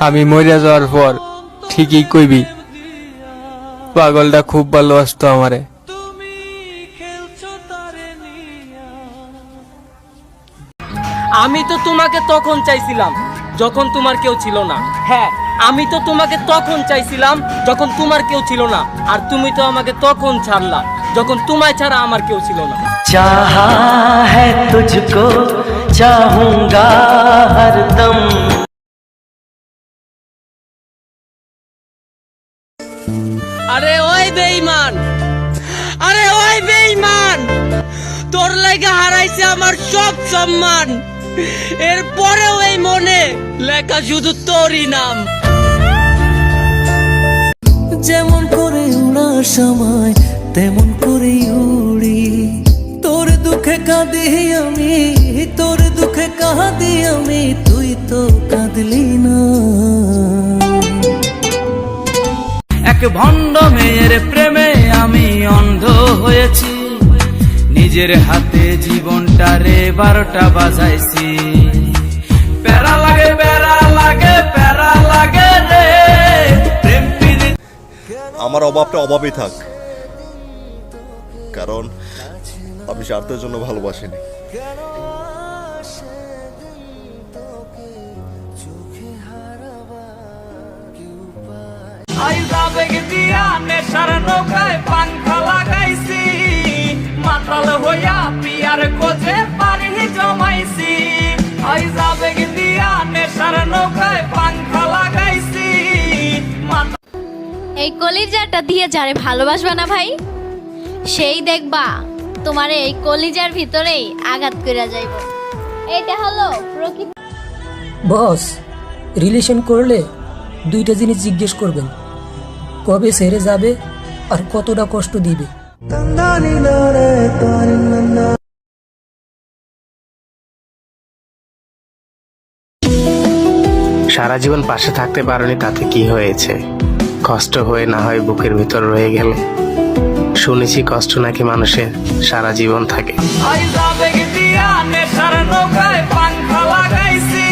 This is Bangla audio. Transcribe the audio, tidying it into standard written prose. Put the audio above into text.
আমি মরে যাওয়ার পর ঠিকই কইবি পাগলটা খুব ভালোবাসতো আমারে। আমি তো তোমাকে তখন চাইছিলাম যখন তোমার কেউ ছিল না। হ্যাঁ, আমি তো তোমাকে তখন চাইছিলাম যখন তোমার কেউ ছিল না, আর তুমি তো আমাকে তখন ছাড়লা যখন তোমায় ছাড়া আমার কেউ ছিল না। चाहा है तुझको चाहूंगा हरदम। আরে ওই বেঈমান, আরে ওই বেঈমান, তোর লাগা হারাইছে আমার সব সম্মান, এরপরেও এই মনে লেখা শুধু তোরই নাম। যেমন করে উড়ার সময় তেমন করে উড়ি, তোর দুঃখে কাঁদি আমি, তোর দুঃখে কাঁদি আমি, তুই তো কাঁদলি না। এক ভণ্ড মেয়ের প্রেমে আমি অন্ধ হয়েছি, নিজের হাতে জীবনটারে 12টা বাজাইছি। প্যারা লাগে প্যারা লাগে প্যারা লাগে রে প্রেম প্রীতি। আমার অভাবটা অভাবই থাক, কারণ আমি স্বার্থের জন্য ভালোবাসিনি। আবেগ দিয়া নেশার নৌকায় পাংখা লাগাইছি, মাতাল হইয়া পিয়ার কোজে পানি জমাইছি। আবেগ দিয়া নেশার নৌকায় পাংখা লাগাইছি। এই কলিজাটা দিয়ে যারে ভালোবাসবা না ভাই, সেই দেখবা তোমার এই কলিজার ভিতরেই আঘাত কইরা যাইব। এইটা হলো প্রকৃতি। বস, রিলেশন করলে দুইটা জিনিস জিজ্ঞেস করবেন, কবে ছেড়ে যাবে আর কতটা কষ্ট দিবে। সারা জীবন পাশে থাকতে পারোনি, তাতে কি হয়েছে? কষ্ট হয়ে না হয় বুকের ভিতর রয়ে গেলে। শুনেছি কষ্ট নাকি মানুষের সারা জীবন থাকে। আবেগ দিয়া নেশার নৌকায় পাংখা লাগাইছি।